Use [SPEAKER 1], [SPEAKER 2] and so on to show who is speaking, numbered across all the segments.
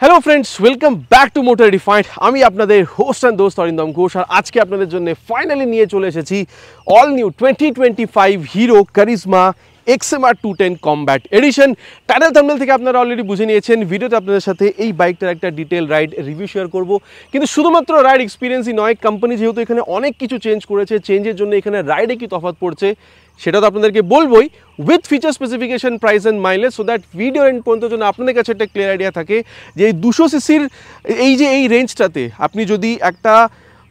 [SPEAKER 1] Hello friends, welcome back to motor refined. আমি আপনাদের host and দোস্ত অরিন্দম ঘোষ, আর আজকে আপনাদের জন্য ফাইনালি নিয়ে চলে এসেছি all new 2025 Hero Karizma XMR 210 combat edition. Title thumbnail থেকে আপনারা অলরেডি বুঝে নিয়েছেন, ভিডিওতে আপনাদের সাথে এই বাইকটার একটা ডিটেল রাইড রিভিউ শেয়ার করব। কিন্তু শুধুমাত্র রাইড এক্সপিরিয়েন্সই নয়, কোম্পানি যেহেতু এখানে অনেক কিছু চেঞ্জ করেছে, চেঞ্জের জন্য এখানে রাইডে কি তফাৎ পড়ছে সেটা তো আপনাদেরকে বলবোই, with feature specification, price and mileage, so that video end পর্যন্ত যেন আপনাদের কাছে একটা ক্লিয়ার আইডিয়া থাকে যে এই 200 সিসির এই রেঞ্জটাতে আপনি যদি একটা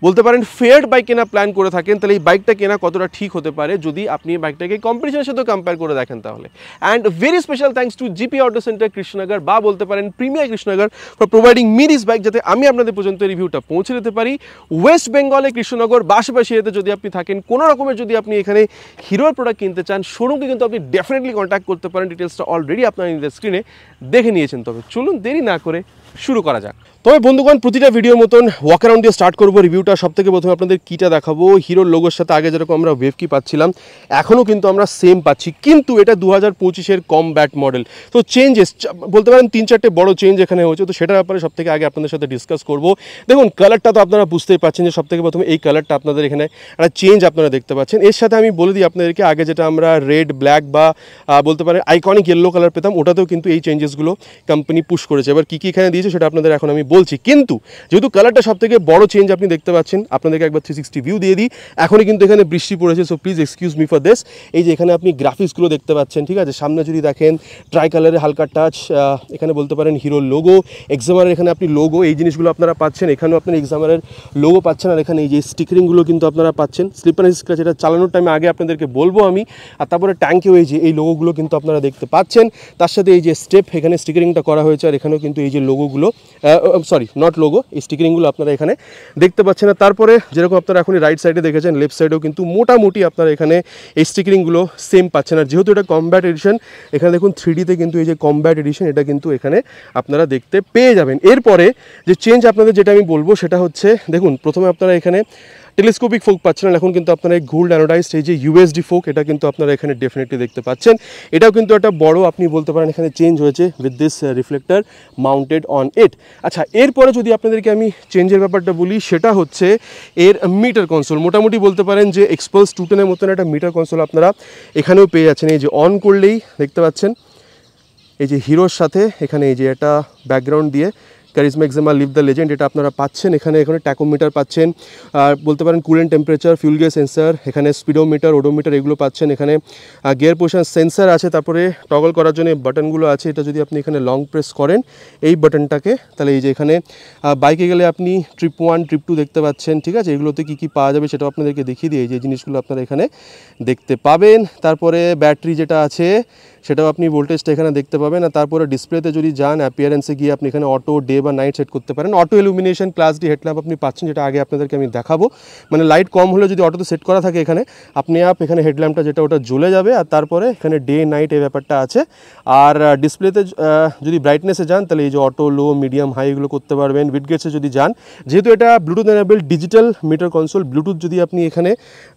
[SPEAKER 1] বলতে পারেন ফেয়ার বাইক কেনা প্ল্যান করে থাকেন, তাহলে এই বাইকটা কেনা কতটা ঠিক হতে পারে যদি আপনি এই বাইকটাকে কম্পিটিশনের সাথে কম্পেয়ার করে দেখেন তাহলে। And very special thanks to GP auto centre Krishnanagar, বা বলতে পারেন premier Krishnanagar, for providing me this bike, যাতে আমি আপনাদের পর্যন্ত রিভিউটা পৌঁছে দিতে পারি। ওয়েস্ট বেঙ্গলে কৃষ্ণনগর বা আশেপাশে এতে যদি আপনি থাকেন, কোনো রকমের যদি আপনি এখানে হিরোর প্রোডাক্ট কিনতে চান, শোরুমকে কিন্তু আপনি ডেফিনেটলি কন্ট্যাক্ট করতে পারেন। ডিটেলসটা অলরেডি আপনারা নিজের স্ক্রিনে দেখে নিয়েছেন। তবে চলুন দেরি না করে শুরু করা যাক। তবে বন্ধুগণ, প্রতিটা ভিডিওর মতন ওয়াক অ্যারাউন্ড দিয়ে স্টার্ট করবো রিভিউটা। সব থেকে প্রথমে আপনাদের কিটা দেখাবো। হিরোর লোগোর সাথে আগে যেরকম আমরা ওয়েভ কি পাচ্ছিলাম, এখনও কিন্তু আমরা সেম পাচ্ছি, কিন্তু এটা 2025-এর কমব্যাট মডেল। তো চেঞ্জেস বলতে পারেন 3-4টে বড় চেঞ্জ এখানে হয়েছে, তো সেটার ব্যাপারে সব থেকে আগে আপনাদের সাথে ডিসকাস করবো। দেখুন, কালারটা তো আপনারা বুঝতেই পারছেন যে সব থেকে প্রথমে এই কালারটা আপনাদের এখানে একটা চেঞ্জ আপনারা দেখতে পাচ্ছেন। এর সাথে আমি বলে দিই আপনাদেরকে, আগে যেটা আমরা রেড, ব্ল্যাক বা বলতে পারেন আইকনিক ইয়েলো কালার পেতাম, ওটাতেও কিন্তু এই চেঞ্জেসগুলো কোম্পানি পুশ করেছে। এবার কী কী এখানে দিয়েছে সেটা আপনাদের এখন আমি বলছি, কিন্তু যেহেতু কালারটা সব থেকে বড় চেঞ্জ আপনি দেখতে পাচ্ছেন, আপনাদেরকে একবার 360 ভিউ দিয়ে দিই। এখনই কিন্তু এখানে বৃষ্টি পড়েছে, so please excuse me for this. এই যে এখানে আপনি গ্রাফিক্সগুলো দেখতে পাচ্ছেন, ঠিক আছে, সামনে যদি দেখেন ট্রাই কালারের হালকা টাচ, এখানে বলতে পারেন হিরোর লোগো, এক্সামারের এখানে আপনি লোগো, এই জিনিসগুলো আপনারা পাচ্ছেন। এখানেও আপনার এক্সামারের লোগো পাচ্ছেন, আর এখানে এই যে স্টিকারিংগুলো কিন্তু আপনারা পাচ্ছেন। স্লিপার স্ক্র্যাচ, এটা চালানোর টাইমে আগে আপনাদেরকে বলবো আমি। আর তারপরে ট্যাঙ্কেও এই যে এই লোগোগুলো কিন্তু আপনারা দেখতে পাচ্ছেন। তার সাথে এই যে স্টেপ, এখানে স্টিকারিংটা করা হয়েছে, আর এখানেও কিন্তু এই যে লোগোগুলো, সরি নট লোগো, এই স্টিকারিংগুলো আপনারা এখানে দেখতে পাচ্ছেন। না তারপরে যেরকম আপনারা এখন রাইট সাইডে দেখেছেন, লেফট সাইডেও কিন্তু মোটামুটি আপনারা এখানে এই স্টিকারিংগুলো সেম পাচ্ছেন। আর যেহেতু এটা কমব্যাট এডিশন, এখানে দেখুন 3Dতে কিন্তু এই যে কমব্যাট এডিশন, এটা কিন্তু এখানে আপনারা দেখতে পেয়ে যাবেন। এরপরে যে চেঞ্জ আপনাদের যেটা আমি বলবো সেটা হচ্ছে, দেখুন প্রথমে আপনারা এখানে টেলিস্কোপিক ফোক পাচ্ছেন, এখন কিন্তু আপনারা এই গোল্ড অ্যানোডাইজড এই যে USD ফোক, এটা কিন্তু আপনারা এখানে ডেফিনেটলি দেখতে পাচ্ছেন। এটাও কিন্তু একটা বড় আপনি বলতে পারেন এখানে চেঞ্জ হয়েছে with this reflector mounted on it. আচ্ছা, এরপরে যদি আপনাদেরকে আমি চেঞ্জের ব্যাপারটা বলি, সেটা হচ্ছে এর মিটার কনসোল। মোটামুটি বলতে পারেন যে এক্সপালস 210-এর মতন একটা মিটার কনসোল আপনারা এখানেও পেয়ে যাচ্ছেন। এই যে অন করলেই দেখতে পাচ্ছেন এই যে হিরোর সাথে এখানে এই যে একটা ব্যাকগ্রাউন্ড দিয়ে Karizma XMR live the legend, এটা আপনারা পাচ্ছেন। এখানে ট্যাকোমিটার পাচ্ছেন, আর বলতে পারেন coolant temperature, fuel gear sensor, এখানে স্পিডোমিটার, ওডোমিটার, এগুলো পাচ্ছেন। এখানে গিয়ার পজিশন সেন্সার আছে, তারপরে টগল করার জন্য বাটনগুলো আছে। এটা যদি আপনি এখানে লং প্রেস করেন এই বাটনটাকে, তাহলে এই যে এখানে বাইকে গেলে আপনি ট্রিপ 1, ট্রিপ 2 দেখতে পাচ্ছেন, ঠিক আছে। এগুলোতে কী কী পাওয়া যাবে সেটাও আপনাদেরকে দেখিয়ে দিই। এই যে জিনিসগুলো আপনারা এখানে দেখতে পাবেন। তারপরে ব্যাটারি যেটা আছে সেটাও আপনি ভোল্টেজটা এখানে দেখতে পাবেন। আর তারপরে ডিসপ্লেতে যদি যান, অ্যাপিয়ারেন্সে গিয়ে আপনি এখানে অটো, ডে বা নাইট সেট করতে পারেন। Auto illumination class D headlamp আপনি পাচ্ছেন, যেটা আগে আপনাদেরকে আমি দেখাবো। মানে লাইট কম হলে যদি অটোতে সেট করা থাকে এখানে, আপনি এখানে হেডল্যাম্পটা যেটা ওটা জ্বলে যাবে। আর তারপরে এখানে ডে নাইট এই ব্যাপারটা আছে। আর ডিসপ্লেতে যদি ব্রাইটনেসে যান, তাহলে এই যে অটো, লো, মিডিয়াম, হাই এগুলো করতে পারবেন। উইডগেটসে যদি যান, যেহেতু এটা Bluetooth enable digital meter console, Bluetooth যদি আপনি এখানে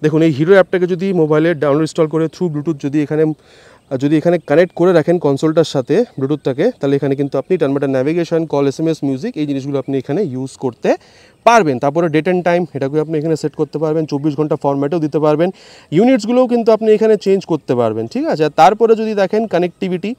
[SPEAKER 1] দেখুন, এই হিরো অ্যাপটাকে যদি মোবাইলে ডাউনলোড ইনস্টল করে থ্রু ব্লুটুথ যদি এখানে কানেক্ট করে রাখেন কনসোলটার সাথে ব্লুটুথটাকে, তাহলে এখানে কিন্তু আপনি turn button navigation, call, SMS, music, এই জিনিসগুলো আপনি এখানে ইউজ করতে পারবেন। তারপরে ডেট অ্যান্ড টাইম, এটাকে আপনি এখানে সেট করতে পারবেন। 24 ঘন্টা ফরম্যাটেও দিতে পারবেন। ইউনিটসগুলোও কিন্তু আপনি এখানে চেঞ্জ করতে পারবেন, ঠিক আছে। আর তারপরে যদি দেখেন কানেক্টিভিটি,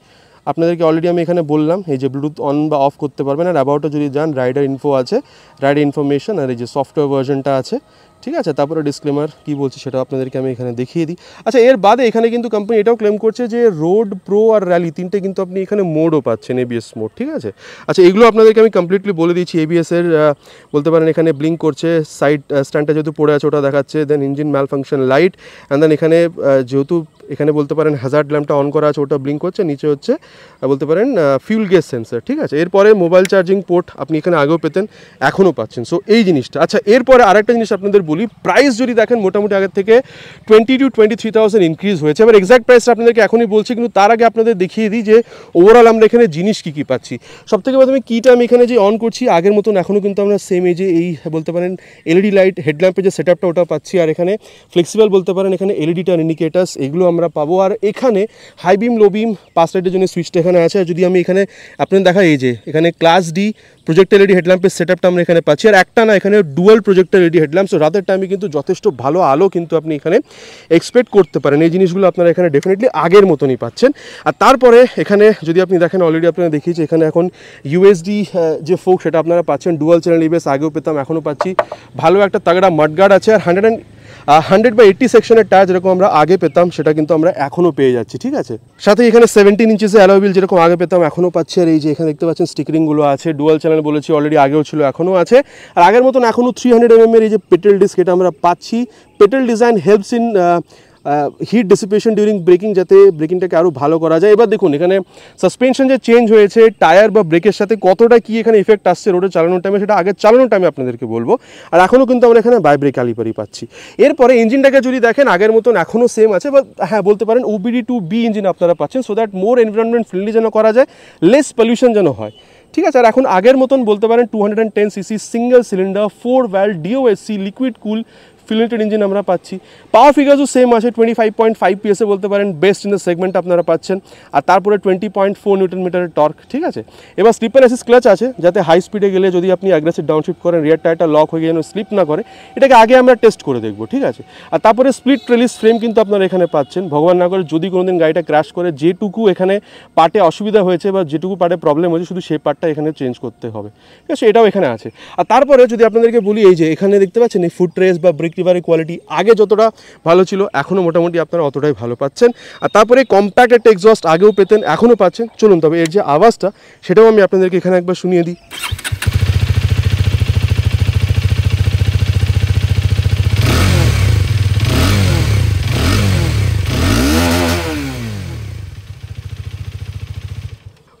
[SPEAKER 1] আপনাদেরকে অলরেডি আমি এখানে বললাম এই যে ব্লুটুথ অন বা অফ করতে পারবেন। আর অ্যাবাউটে যদি যান, রাইডার ইনফো আছে, রাইডার ইনফরমেশন, আর এই যে সফটওয়্যার ভার্জনটা আছে, ঠিক আছে। তারপরে ডিসক্লেমার কী বলছি সেটা আপনাদেরকে আমি এখানে দেখিয়ে দিই। আচ্ছা, এর বাদে এখানে কিন্তু কোম্পানি এটাও ক্লেম করছে যে রোড, প্রো আর র্যালি তিনটে কিন্তু আপনি এখানে মোডও পাচ্ছেন, ABS মোড, ঠিক আছে। আচ্ছা, এগুলো আপনাদেরকে আমি কমপ্লিটলি বলে দিচ্ছি। ABS-এর বলতে পারেন এখানে ব্লিঙ্ক করছে, সাইড স্ট্যান্ডটা যেহেতু পড়ে আছে ওটা দেখাচ্ছে, then engine malfunction light, and then এখানে যেহেতু এখানে বলতে পারেন হ্যাজার্ড ল্যাম্পটা অন করা আছে, ওটা ব্লিঙ্ক করছে। নিচে হচ্ছে বলতে পারেন ফিউল গ্যাস সেন্সার, ঠিক আছে। এরপরে মোবাইল চার্জিং পোর্ট আপনি এখানে আগেও পেতেন, এখনও পাচ্ছেন। সো এই জিনিসটা। আচ্ছা, এরপরে আরেকটা জিনিস আপনাদের বলি, প্রাইস যদি দেখেন মোটামুটি আগের থেকে 20,000 to 23,000 ইনক্রিজ হয়েছে। এবার এক্সাক্ট প্রাইসটা আপনাদেরকে এখনই বলছি, কিন্তু তার আগে আপনাদের দেখিয়ে দিই যে ওভারঅল আমরা এখানে জিনিস কী কী পাচ্ছি। সবথেকে প্রথমে কিটা আমি এখানে যে অন করছি, আগের মতন এখনও কিন্তু আমরা সেম এই যে এই বলতে পারেন LED লাইট, হেডল্যাম্পের যে সেটআপটা ওটা পাচ্ছি। আর এখানে ফ্লেক্সিবল বলতে পারেন এখানে LED টার্ন ইন্ডিকেটার্স, এগুলো আমরা আমরা পাবো। আর এখানে হাই বিম লো বিম 5 লাইটের জন্য সুইচটা এখানে আছে। আর যদি আমি এখানে আপনাদের দেখাই, এই যে এখানে ক্লাস ডি প্রজেক্টর এলইডি হেডল্যাম্পের সেটআপটা আমরা এখানে পাচ্ছি। আর একটা না, এখানে dual projector LED headlamp, so রাতের টাইমে কিন্তু যথেষ্ট ভালো আলো কিন্তু আপনি এখানে এক্সপেক্ট করতে পারেন। এই জিনিসগুলো আপনারা এখানে ডেফিনেটলি আগের মতনই পাচ্ছেন। আর তারপরে এখানে যদি আপনি দেখেন, অলরেডি আপনারা দেখিয়েছি এখানে এখন ইউএসডি যে ফোক সেটা আপনারা পাচ্ছেন। ডুয়াল চ্যানেল ইবিএস আগেও পেতাম, এখনও পাচ্ছি। ভালো একটা তাগড়া মাডগার্ড আছে। আর 100/80 সেকশনের টায়ার যেরকম আমরা আগে পেতাম সেটা কিন্তু আমরা এখনও পেয়ে যাচ্ছি, ঠিক আছে। সাথে এখানে 17 ইঞ্চেসে অ্যালয় হুইল যেরকম আগে পেতাম এখনও পাচ্ছি। আর এই যে এখানে দেখতে পাচ্ছেন স্টিকারিংগুলো আছে, ডুয়াল চ্যানেল বলেছি অলরেডি, আগেও ছিল এখনও আছে। আর আগের মতন এখনও 300 mm এর এই যে পেট্রোল ডিস্ক এটা আমরা পাচ্ছি। Petal design helps in heat dissipation during braking, যাতে ব্রেকিংটাকে আরও ভালো করা যায়। এবার দেখুন এখানে সাসপেনশন যে চেঞ্জ হয়েছে টায়ার বা ব্রেকের সাথে কতটা কি এখানে ইফেক্ট আসছে রোডে চালানোর টাইমে, সেটা আগে চালানোর টাইমে আপনাদেরকে বলবো। আর এখনও কিন্তু আমরা এখানে বাইব্রেক ক্যালিপারই পাচ্ছি। এরপরে ইঞ্জিনটাকে যদি দেখেন আগের মতন এখনও সেম আছে, বা হ্যাঁ বলতে পারেন OBD2B ইঞ্জিন আপনারা পাচ্ছেন, so that more environment friendly যেন করা যায়, লেস পলিউশন যেন হয়, ঠিক আছে। আর এখন আগের মতন বলতে পারেন 210cc single cylinder 4 valve DOSC liquid কুল ফিল্টার ইঞ্জিন আমরা পাচ্ছি। পাওয়ার ফিগার্সও সেম আছে, 25.5 PS বলতে পারেন বেস্ট ইন দ্য সেগমেন্ট আপনারা পাচ্ছেন। আর তারপরে 20.4 নিউটন মিটারের টর্ক, ঠিক আছে। এবার স্লিপার অ্যাসিস্ট ক্লাচ আছে, যাতে হাই স্পিডে গেলে যদি আপনি অ্যাগ্রেসিভ ডাউনশিফট করেন রিয়ার টায়ারটা লক হয়ে যেন স্লিপ না করে, এটাকে আগে আমরা টেস্ট করে দেখবো, ঠিক আছে। আর তারপরে স্প্লিট ট্রেলিস ফ্রেম কিন্তু আপনারা এখানে পাচ্ছেন। ভগবান না করে যদি কোনোদিন গাড়িটা ক্র্যাশ করে যেটুকু এখানে পার্টে অসুবিধা হয়েছে বা যেটুকু পার্টে প্রবলেম হয়েছে, শুধু সেই পার্টটা এখানে চেঞ্জ করতে হবে, ঠিক আছে। এটাও এখানে আছে। আর তারপরে যদি আপনাদেরকে বলি, এই যে এখানে দেখতে পাচ্ছেন এই ফুট রেস বা ব্রেক রিভারের কোয়ালিটি আগে যতটা ভালো ছিল এখনও মোটামুটি আপনারা অতটাই ভালো পাচ্ছেন। আর তারপরে কম্প্যাক্ট একটা এক্সস্ট আগেও পেতেন, এখনও পাচ্ছেন। চলুন তবে এর যে আওয়াজটা সেটাও আমি আপনাদেরকে এখানে একবার শুনিয়ে দিই।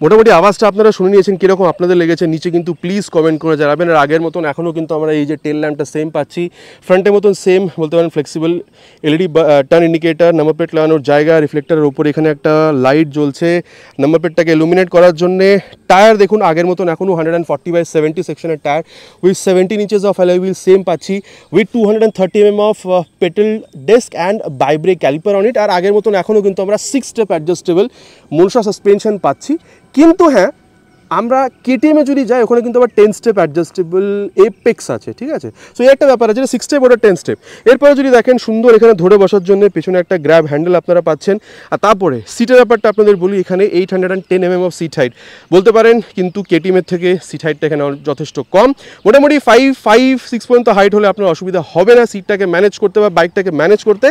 [SPEAKER 1] মোটামুটি আওয়াজটা আপনারা শুনে নিয়েছেন, কীরকম আপনাদের লেগেছে নিচে কিন্তু প্লিজ কমেন্ট করে জানাবেন। আর আগের মতন এখনও কিন্তু আমরা এই যে টেল ল্যাম্পটা সেম পাচ্ছি, ফ্রন্টের মতন সেম বলতে পারেন flexible LED turn indicator, number plate লাগানোর জায়গা, রিফ্লেক্টারের ওপর এখানে একটা লাইট জ্বলছে নাম্বার প্লেটটাকে ইলুমিনেট করার জন্যে। টায়ার দেখুন আগের মতন এখনও 140/70 সেকশনের tyre with 17 inches of alloy wheel same পাচ্ছি, with 230 mm of petrol disc and bybre caliper on it. আর আগের মতন এখনও কিন্তু আমরা 6 স্টেপ অ্যাডজাস্টেবল মোনশা সাসপেনশন পাচ্ছি। কিন্তু হ্যাঁ, আমরা কেটিএমে যদি যাই ওখানে কিন্তু আবার 10 স্টেপ অ্যাডজাস্টেবল এপেক্স আছে, ঠিক আছে। সো এই একটা ব্যাপার আছে, 6 স্টেপ ওটা 10 স্টেপ। এরপরে যদি দেখেন সুন্দর এখানে ধরে বসার জন্য পেছনে একটা গ্র্যাব হ্যান্ডেল আপনারা পাচ্ছেন। আর তারপরে সিটের ব্যাপারটা আপনাদের বলি, এখানে 810 mm অফ সিট হাইট বলতে পারেন, কিন্তু কেটিএমের থেকে সিট হাইটটা এখানে যথেষ্ট কম। মোটামুটি 5.6 পর্যন্ত হাইট হলে আপনার অসুবিধা হবে না সিটটাকে ম্যানেজ করতে বা বাইকটাকে ম্যানেজ করতে।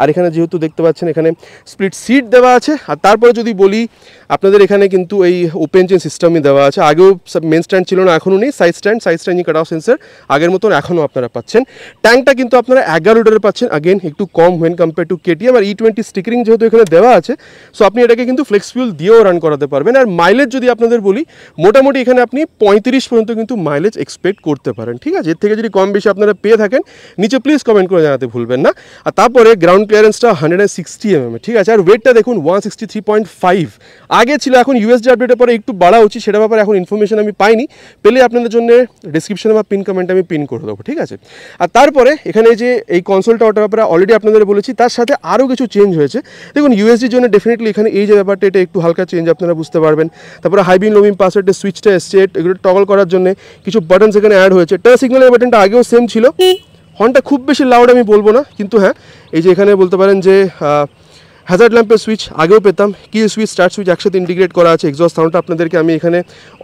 [SPEAKER 1] আর এখানে যেহেতু দেখতে পাচ্ছেন এখানে স্প্লিট সিট দেওয়া আছে। আর তারপরে যদি বলি আপনাদের এখানে কিন্তু এই ওপেন চেন সিস্টেমই দেওয়া আছে। আগেও মেন স্ট্যান্ড ছিল না, এখনও নেই। Side standing cut off sensor আগের মতন এখনও আপনারা পাচ্ছেন। ট্যাঙ্কটা কিন্তু আপনারা 11 লিটারের পাচ্ছেন, আগেন একটু কম হোয়েন কম্পেয়ার টু কেটিএম। আর E20 স্টিকারিং যেহেতু এখানে দেওয়া আছে, সো আপনি এটাকে কিন্তু ফ্লেক্স ফিউল দিয়েও রান করাতে পারবেন। আর মাইলেজ যদি আপনাদের বলি, মোটামুটি এখানে আপনি 35 পর্যন্ত কিন্তু মাইলেজ এক্সপেক্ট করতে পারেন, ঠিক আছে। এর থেকে যদি কম বেশি আপনারা পেয়ে থাকেন নিচে প্লিজ কমেন্ট করে জানাতে ভুলবেন না। আর তারপরে গ্রাউন্ড ক্লিয়ারেন্সটা 160 mm, ঠিক আছে। আর ওয়েটটা দেখুন 163.5 আগে ছিল, এখন ইউএসডি আপডেটের পরে একটু বাড়া উচিত, সেটা ব্যাপারে এখন ইনফরমেশন আমি পাইনি। পেলে আপনাদের জন্য ডিসক্রিপশনে বা পিন কমেন্টে আমি পিন করে দেবো, ঠিক আছে। আর তারপরে এখানে যে এই কনসোলটা ওটার ব্যাপারে অলরেডি আপনাদের বলেছি, তার সাথে আরও কিছু চেঞ্জ হয়েছে। দেখুন ইউএসডির জন্য ডেফিনেটলি এখানে এই যে ব্যাপারটা এটা একটু হালকা চেঞ্জ আপনারা বুঝতে পারবেন। তারপরে হাই বিম লো বিম পাসওয়ার্ডের সুইচটা এসছে, এগুলো টগল করার জন্য কিছু বাটন সেখানে অ্যাড হয়েছে। টাচ সিগন্যালের বাটনটা আগেও সেম ছিল। হর্নটা খুব বেশি লাউড আমি বলবো না, কিন্তু হ্যাঁ এই যে এখানে বলতে পারেন যে হ্যাজার্ড ল্যাম্পের সুইচ আগেও পেতাম, কি সুইচ স্টার্ট সুইচ একসাথে ইন্টিগ্রেট করা আছে। এক্সস্ট সাউন্ডটা আপনাদেরকে আমি এখানে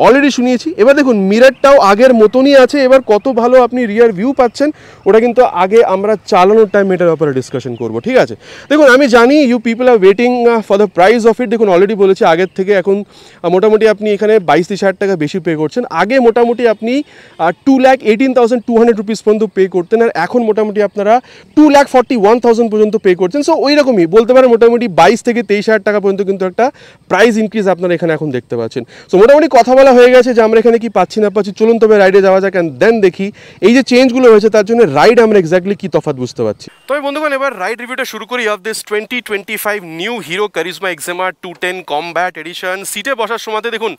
[SPEAKER 1] অলরেডি শুনিয়েছি। এবার দেখুন মিররটাও আগের মতনই আছে। এবার কত ভালো আপনি রিয়ার ভিউ পাচ্ছেন ওটা কিন্তু আগে আমরা চালানোর টাইম এটার ব্যাপারে ডিসকাশন করবো, ঠিক আছে। দেখুন আমি জানি you people are waiting for the price of it. দেখুন অলরেডি বলেছি আগের থেকে এখন মোটামুটি আপনি এখানে 22-23 টাকা বেশি পে করছেন। আগে মোটামুটি আপনি 2,18,200 রুপিস পর্যন্ত পে করতেন, আর এখন মোটামুটি আপনারা 2,41,000 পর্যন্ত পে করছেন। সো ওই রকমই বলতে পারেন মোটামুটি 22,000-23,000 টাকা পর্যন্ত কিন্তু একটা প্রাইস ইনক্রিজ আপনারা এখানে এখন দেখতে পাচ্ছেন। সো মোটামুটি কথা বলা হয়ে গেছে যে আমরা এখানে কি পাচ্ছি না পাচ্ছি। চলুন তবে রাইডে যাওয়া যাক, অ্যান্ড দেন দেখি এই যে চেঞ্জগুলো হয়েছে তার জন্য রাইড আমরা এক্স্যাক্টলি কি তফাৎ বুঝতে পারছি। তবে বন্ধুগণ এবার রাইড রিভিউটা শুরু করি of this 2025 new Hero Karizma XMR 210 combat edition. সিটে বসার সময়তে দেখুন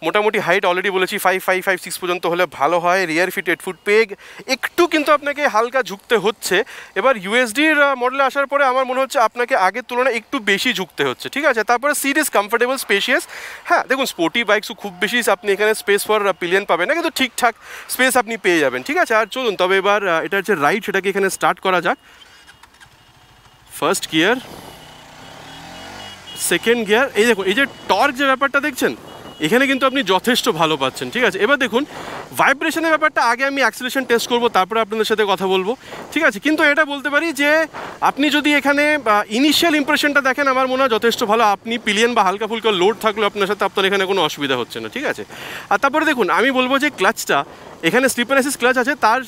[SPEAKER 1] মোটামুটি হাইট অলরেডি বলেছি 5.5-5.6 পর্যন্ত হলে ভালো হয়। রিয়ার ফিট 8 ফুট পেগ, একটু কিন্তু আপনাকে হালকা ঝুঁকতে হচ্ছে। এবার ইউএসডির মডেলে আসার পরে আমার মনে হচ্ছে আপনাকে আগের তুলনায় একটু বেশি ঝুঁকতে হচ্ছে, ঠিক আছে। তারপরে সিট ইজ কমফোর্টেবল, স্পেশিয়াস। হ্যাঁ দেখুন, স্পোর্টি বাইকসও খুব বেশি আপনি এখানে স্পেস ফর পিলিয়ন পাবেন না, কিন্তু ঠিকঠাক স্পেস আপনি পেয়ে যাবেন, ঠিক আছে। আর চলুন তবে এবার এটার যে রাইড সেটাকে এখানে স্টার্ট করা যাক। ফার্স্ট গিয়ার, সেকেন্ড গিয়ার, এই দেখুন এই যে টর্ক যে ব্যাপারটা দেখছেন এখানে কিন্তু আপনি যথেষ্ট ভালো পাচ্ছেন, ঠিক আছে। এবার দেখুন ভাইব্রেশনের ব্যাপারটা আগে আমি অ্যাক্সিলারেশন টেস্ট করব, তারপরে আপনাদের সাথে কথা বলবো, ঠিক আছে। কিন্তু এটা বলতে পারি যে আপনি যদি এখানে ইনিশিয়াল ইমপ্রেশনটা দেখেন আমার মনে হয় যথেষ্ট ভালো। আপনি পিলিয়ন বা হালকা ফুলকা লোড থাকলেও আপনার সাথে আপনার এখানে কোনো অসুবিধা হচ্ছে না, ঠিক আছে। আর তারপরে দেখুন আমি বলবো যে ক্লাচটা এখানে স্লিপ অ্যান্ড অ্যাসিস্ট ক্লাচ আছে, তার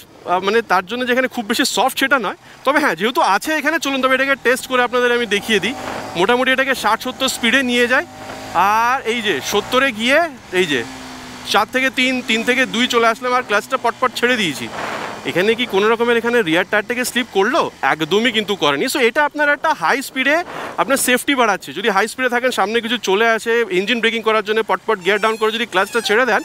[SPEAKER 1] মানে তার জন্য যেখানে খুব বেশি সফট সেটা নয়, তবে হ্যাঁ যেহেতু আছে এখানে, চলুন তবে এটাকে টেস্ট করে আপনাদের আমি দেখিয়ে দিই। মোটামুটি এটাকে 60-70 স্পিডে নিয়ে যায়, আর এই যে 70-এ গিয়ে এই যে 4 থেকে 3 থেকে 2 চলে আসলাম, আর ক্লাচটা পটপট ছেড়ে দিয়েছি। এখানে কি কোনো রকমের এখানে রিয়ার টায়ারটাকে স্লিপ করলো? একদমই কিন্তু করেনি। সো এটা আপনার একটা হাই স্পিডে আপনার সেফটি বাড়াচ্ছে। যদি হাই স্পিডে থাকেন, সামনে কিছু চলে আসে, ইঞ্জিন ব্রেকিং করার জন্য পটপট গিয়ার ডাউন করে যদি ক্লাচটা ছেড়ে দেন,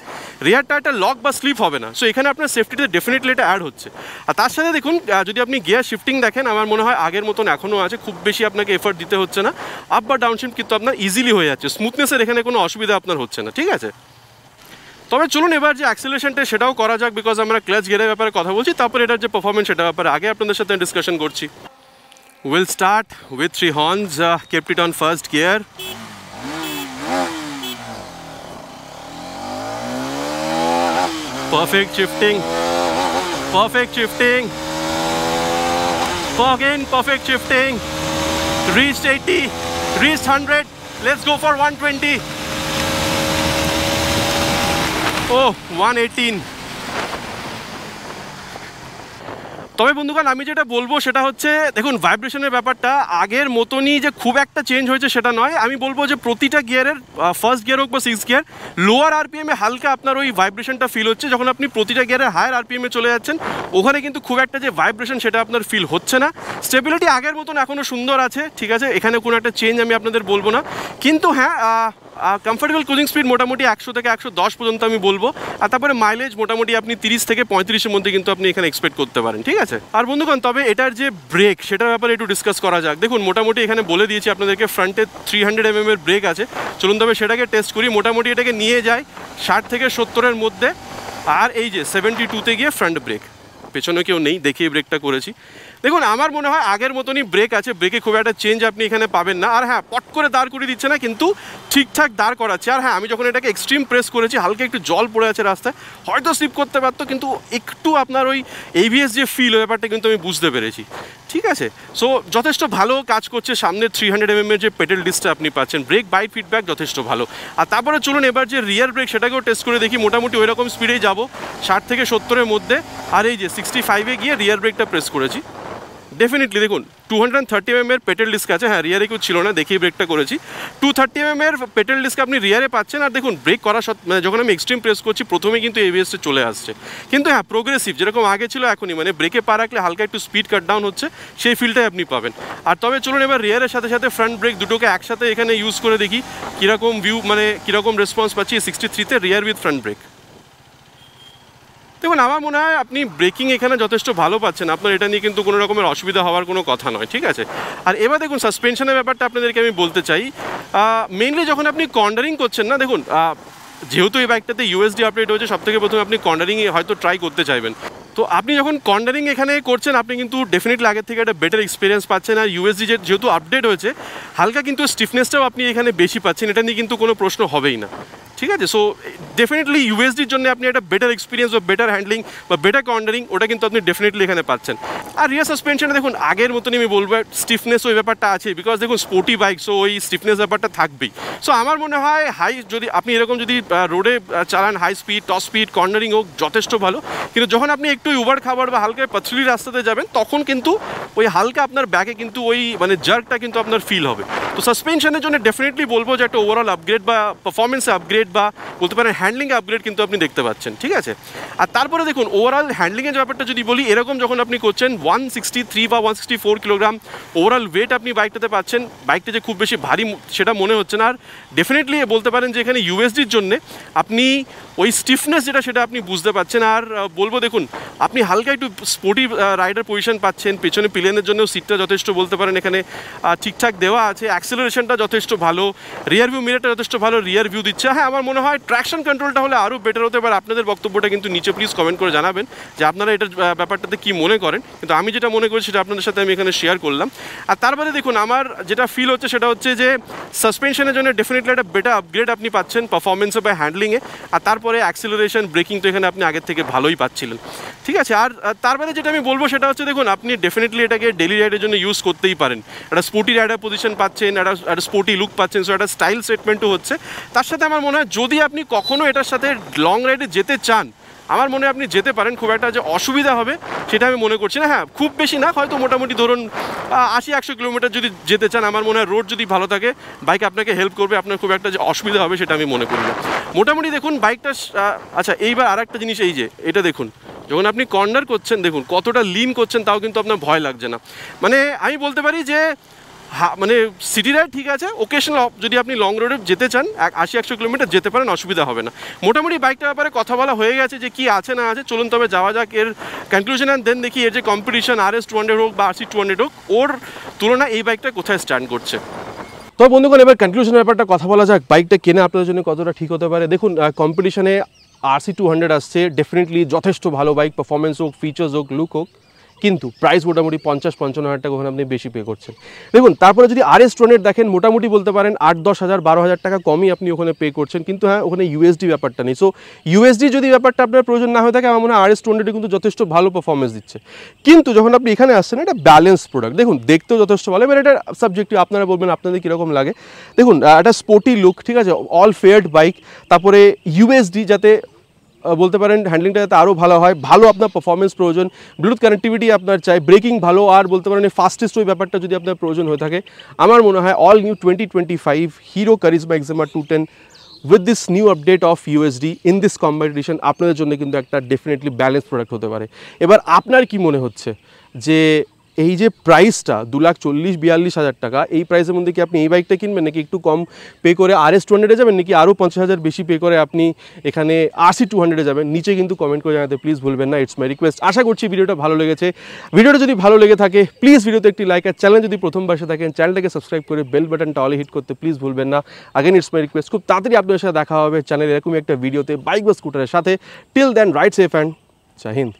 [SPEAKER 1] রিয়ার টায়ারটা লক বা স্লিপ হবে না। সো এখানে আপনার সেফটিতে ডেফিনেটলি এটা অ্যাড হচ্ছে। আর তার সাথে দেখুন যদি আপনি গিয়ার শিফটিং দেখেন, আমার মনে হয় আগের মতন এখনও আছে, খুব বেশি আপনাকে এফর্ট দিতে হচ্ছে না। আপ বা ডাউন শিফট কিন্তু আপনার ইজিলি হয়ে যাচ্ছে, স্মুথনেসের এখানে কোনো অসুবিধা আপনার হচ্ছে না, ঠিক আছে। তবে চলুন এবার যে অ্যাক্সিলারেশনটা সেটাও করা যাক, বিকজ আমরা ক্লাচ গিয়ারের ব্যাপারে কথা বলছি, তারপরে এটার যে পারফরমেন্স সেটার ব্যাপারে আগে আপনাদের সাথে ডিসকাশন করছি। Will start with 3 horns, kept it on first gear. Perfect shifting, perfect shifting, again perfect shifting, reached 80, reached 100, let's go for 120. Oh, 118. তবে বন্ধুগণ আমি যেটা বলবো সেটা হচ্ছে, দেখুন ভাইব্রেশনের ব্যাপারটা আগের মতনই যে খুব একটা চেঞ্জ হয়েছে সেটা নয়। আমি বলবো যে প্রতিটা গিয়ারের, ফার্স্ট গিয়ার হোক বা 6 গিয়ার, লোয়ার আরপিএমে হালকা আপনার ওই ভাইব্রেশনটা ফিল হচ্ছে। যখন আপনি প্রতিটা গিয়ারের হায়ার আরপিএমে চলে যাচ্ছেন, ওখানে কিন্তু খুব একটা যে ভাইব্রেশন সেটা আপনার ফিল হচ্ছে না। স্টেবিলিটি আগের মতন এখনও সুন্দর আছে, ঠিক আছে, এখানে কোনো একটা চেঞ্জ আমি আপনাদের বলবো না। কিন্তু হ্যাঁ কমফোর্টেবল ক্রুজিং স্পিড মোটামুটি 100 থেকে 110 পর্যন্ত আমি বলবো। আর তারপরে মাইলেজ মোটামুটি আপনি 30 থেকে 35-এর মধ্যে কিন্তু আপনি এখানে এক্সপেক্ট করতে পারেন, ঠিক আছে। আর বন্ধুগণ তবে এটার যে ব্রেক সেটার ব্যাপারে একটু ডিসকাস করা যাক। দেখুন মোটামুটি এখানে বলে দিয়েছি আপনাদেরকে, ফ্রন্টে 300 mm এর ব্রেক আছে। চলুন তবে সেটাকে টেস্ট করি। মোটামুটি এটাকে নিয়ে যায় 60 থেকে 70-এর মধ্যে। আর এই যে 72-তে গিয়ে ফ্রন্ট ব্রেক, পেছনে কেউ নেই দেখিয়ে ব্রেকটা করেছি। দেখুন আমার মনে হয় আগের মতনই ব্রেক আছে, ব্রেকে খুব একটা চেঞ্জ আপনি এখানে পাবেন না। আর হ্যাঁ পট করে দাঁড় করিয়ে দিচ্ছে না, কিন্তু ঠিকঠাক দাঁড় করাচ্ছে। আর হ্যাঁ আমি যখন এটাকে এক্সট্রিম প্রেস করেছি, হালকা একটু জল পড়ে আছে রাস্তায়, হয়তো স্লিপ করতে পারতো, কিন্তু একটু আপনার ওই এভিএস যে ফিল ওই ব্যাপারটা কিন্তু আমি বুঝতে পেরেছি, ঠিক আছে। সো যথেষ্ট ভালো কাজ করছে। সামনে 300 mm এর যে পেডেল ডিস্কটা আপনি পাচ্ছেন, ব্রেক বাইট ফিডব্যাক যথেষ্ট ভালো। আর তারপরে চলুন এবার যে রিয়ার ব্রেক সেটাকেও টেস্ট করে দেখি। মোটামুটি ওই রকম স্পিডেই যাবো 60 থেকে 70-এর মধ্যে। আর এই যে 65-এ গিয়ে রিয়ার ব্রেকটা প্রেস করেছি। ডেফিনেটলি দেখুন 230 mm এর পেটেল ডিস্ক আছে, হ্যাঁ রিয়ারে কেউ ছিল না দেখিয়ে ব্রেকটা করেছি। 230 mm এর পেটেল ডিস্ক আপনি রিয়ারে পাচ্ছেন। আর দেখুন ব্রেক করা মানে যখন আমি এক্সট্রিম প্রেস করছি প্রথমে কিন্তু এবিএসে চলে আসছে, কিন্তু হ্যাঁ প্রোগ্রেসিভ যেরকম আগে ছিল এখনই, মানে ব্রেকে পা রাখলে হালকা একটু স্পিড কাট ডাউন হচ্ছে, সেই ফিলটাই আপনি পাবেন। আর তবে চলুন এবার রিয়ারের সাথে সাথে ফ্রন্ট ব্রেক দুটোকে একসাথে এখানে ইউজ করে দেখি কীরকম ভিউ, মানে কীরকম রেসপন্স পাচ্ছি 63-তে রিয়ার উইথ ফ্রন্ট ব্রেক। দেখুন আমার মনে হয় আপনি ব্রেকিং এখানে যথেষ্ট ভালো পাচ্ছেন, আপনার এটা নিয়ে কিন্তু কোনো রকমের অসুবিধা হওয়ার কোনো কথা নয়, ঠিক আছে। আর এবার দেখুন সাসপেনশনের ব্যাপারটা আপনাদেরকে আমি বলতে চাই। মেইনলি যখন আপনি কর্নারিং করছেন না, দেখুন যেহেতু এই বাইকটাতে ইউএসডি আপডেট হয়েছে, সবথেকে প্রথমে আপনি কর্নারিংয়ে হয়তো ট্রাই করতে চাইবেন। তো আপনি যখন কর্নারিং এখানে করছেন, আপনি কিন্তু ডেফিনেটলি আগের থেকে একটা বেটার এক্সপিরিয়েন্স পাচ্ছেন। আর ইউএসডি যেহেতু আপডেট হয়েছে, হালকা কিন্তু স্টিফনেসটাও আপনি এখানে বেশি পাচ্ছেন, এটা নিয়ে কিন্তু কোনো প্রশ্ন হবেই না, ঠিক আছে। সো ডেফিনেটলি ইউএসডির জন্য আপনি একটা বেটার এক্সপিরিয়েন্স বা বেটার হ্যান্ডলিং বা বেটার কর্নারিং ওটা কিন্তু আপনি ডেফিনেটলি এখানে পাচ্ছেন। আর রিয়ার সাসপেনশনে দেখুন আগের মতনই আমি বলবো, স্টিফনেস ওই ব্যাপারটা আছে, বিকজ দেখুন স্পোর্টি বাইক, সো ওই স্টিফনেস ব্যাপারটা থাকবেই। সো আমার মনে হয় হাই যদি আপনি এরকম যদি রোডে চালান, high speed top speed cornering হোক যথেষ্ট ভালো, কিন্তু যখন আপনি একটু উবার খাবার বা হালকা পাথরি রাস্তাতে যাবেন, তখন কিন্তু ওই হালকা আপনার ব্যাকে কিন্তু ওই মানে জার্কটা কিন্তু আপনার ফিল হবে। তো সাসপেনশনের জন্য ডেফিনেটলি বলবো যে একটা ওভারঅল আপগ্রেড বা পারফরমেন্সে আপগ্রেড বা বলতে পারেন হ্যান্ডলিং আপগ্রেড কিন্তু আপনি দেখতে পাচ্ছেন, ঠিক আছে। আর তারপরে দেখুন ওভারঅল হ্যান্ডলিংয়ের ব্যাপারটা যদি বলি, এরকম যখন আপনি করছেন 163 বা 164 কিলোগ্রাম ওভারঅল ওয়েট আপনি বাইকটাতে পাচ্ছেন, বাইকটা যে খুব বেশি ভারী সেটা মনে হচ্ছে না। আর ডেফিনেটলি বলতে পারেন যে এখানে ইউএসডির জন্যে আপনি ওই স্টিফনেস যেটা সেটা আপনি বুঝতে পারছেন। আর বলবো দেখুন আপনি হালকা একটু স্পোর্টি রাইডার পজিশন পাচ্ছেন, পেছনে পিলিয়নের জন্য সিটটা যথেষ্ট বলতে পারেন এখানে ঠিকঠাক দেওয়া আছে, অ্যাক্সেলারেশনটা যথেষ্ট ভালো, রিয়ার ভিউ মিররটা যথেষ্ট ভালো রিয়ার ভিউ দিচ্ছে। হ্যাঁ আমার মনে হয় ট্র্যাকশন কন্ট্রোলটা হলে আরও বেটার হতে পারে। আপনাদের বক্তব্যটা কিন্তু নিচে প্লিজ কমেন্ট করে জানাবেন যে আপনারা এটার ব্যাপারটাতে কী মনে করেন, কিন্তু আমি যেটা মনে করি সেটা আপনাদের সাথে আমি এখানে শেয়ার করলাম। আর তারপরে দেখুন আমার যেটা ফিল হচ্ছে সেটা হচ্ছে যে সাসপেনশনের জন্য ডেফিনেটলি একটা বেটার আপগ্রেড আপনি পাচ্ছেন পারফরমেন্সে বা হ্যান্ডলিংয়ে। আর তারপরে অ্যাক্সেলারেশন ব্রেকিং তো এখানে আপনি আগের থেকে ভালোই পাচ্ছিলেন, ঠিক আছে। আর তারপরে যেটা আমি বলবো সেটা হচ্ছে দেখুন আপনি ডেফিনেটলি এটাকে ডেলি রাইডের জন্য ইউজ করতেই পারেন। একটা স্পোর্টি রাইডার পজিশন পাচ্ছেন, একটা স্পোর্টি লুক পাচ্ছেন, সো একটা স্টাইল স্টেটমেন্টও হচ্ছে। তার সাথে আমার মনে হয় যদি আপনি কখনও এটার সাথে লং রাইডে যেতে চান, আমার মনে হয় আপনি যেতে পারেন, খুব একটা যে অসুবিধা হবে সেটা আমি মনে করছি না। হ্যাঁ খুব বেশি না, হয়তো মোটামুটি ধরুন 80-100 কিলোমিটার যদি যেতে চান, আমার মনে হয় রোড যদি ভালো থাকে বাইক আপনাকে হেল্প করবে, আপনার খুব একটা যে অসুবিধা হবে সেটা আমি মনে করি না। মোটামুটি দেখুন বাইকটা আচ্ছা এইবার আর একটা জিনিস এই যে এটা দেখুন যখন আপনি কর্নার করছেন দেখুন কতটা লিন করছেন, তাও কিন্তু আপনার ভয় লাগছে না। মানে আমি বলতে পারি যে মানে সিটি রাইড ঠিক আছে, ওকেশনাল যদি আপনি লং রোডে যেতে চান 80-100 কিলোমিটার যেতে পারেন, অসুবিধা হবে না। মোটামুটি বাইকটার ব্যাপারে কথা বলা হয়ে গেছে যে কী আছে না আছে, চলুন তবে যাওয়া যাক এর কনক্লুশন। অ্যান্ড দেন দেখি এর যে কম্পিটিশন RS200 হোক বা RC200 হোক, ওর তুলনায় এই বাইকটা কোথায় স্ট্যান্ড করছে। তো বন্ধুগণ এবার কনক্লুশনের ব্যাপারটা কথা বলা যাক, বাইকটা কেনা আপনাদের জন্য কতটা ঠিক হতে পারে। দেখুন কম্পিটিশনে RC200 আসছে, ডেফিনেটলি যথেষ্ট ভালো বাইক, পারফরমেন্স হোক, ফিচার্স হোক, লুক হোক, কিন্তু প্রাইস মোটামুটি 50-55 হাজার টাকা ওখানে আপনি বেশি পে করছেন। দেখুন তারপরে যদি RS200 দেখেন মোটামুটি বলতে পারেন 8-10 হাজার 12 হাজার টাকা কমই আপনি ওখানে পে করছেন, কিন্তু হ্যাঁ ওখানে ইউএসডি ব্যাপারটা নেই। সো ইউএসডি যদি ব্যাপারটা আপনার প্রয়োজন না হয়ে থাকে, আমার মনে হয় RS200 কিন্তু যথেষ্ট ভালো পারফরমেন্স দিচ্ছে। কিন্তু যখন আপনি এখানে আসছেন এটা ব্যালেন্স প্রোডাক্ট, দেখুন দেখতেও যথেষ্ট ভালো, এবার এটা সাবজেক্টিভ, আপনারা বলবেন আপনাদের কীরকম লাগে। দেখুন একটা স্পোর্টি লুক, ঠিক আছে, অল ফেয়ার্ড বাইক, তারপরে ইউএসডি যাতে বলতে পারেন হ্যান্ডলিংটা যাতে আরও ভালো হয়, ভালো আপনার পারফরমেন্স প্রয়োজন, ব্লুটুথ কানেক্টিভিটি আপনার চাই, ব্রেকিং ভালো, আর বলতে পারেন ফাস্টেস্ট ওই ব্যাপারটা যদি আপনার প্রয়োজন হয়ে থাকে, আমার মনে হয় all new 2025 Hero charisma এক্সিমা 210 with this new update of USD in this competition আপনাদের জন্য কিন্তু একটা ডেফিনেটলি ব্যালেন্স প্রোডাক্ট হতে পারে। এবার আপনার কি মনে হচ্ছে যে এই যে প্রাইসটা 2,40,42 হাজার টাকা, এই প্রাইসের মধ্যে কি আপনি এই বাইকটা কিনবেন, নাকি একটু কম পে করে RS200-এ যাবেন, নাকি আরও 50,000 বেশি পে করে আপনি এখানে RC200-এ যাবেন? নিচে কিন্তু কমেন্ট করে জানাতে প্লিজ ভুলবেন না, ইটস মাই রিকোয়েস্ট। আশা করছি ভিডিওটা ভালো লেগেছে। ভিডিওটা যদি ভালো লেগে থাকে প্লিজ ভিডিওতে একটি লাইক, আর চ্যানেল যদি প্রথমবার এসে থাকেন চ্যানেলটাকে সাবস্ক্রাইব করে বেল বাটনটা অলে হিট করতে প্লিজ ভুলবেন না। আগেন ইটস মাই রিকোয়েস্ট, খুব তাড়াতাড়ি আপনাদের সাথে দেখা হবে চ্যানেলে এরকমই একটা ভিডিওতে বাইক বা স্কুটারের সাথে। Till then ride safe and Jai Hind.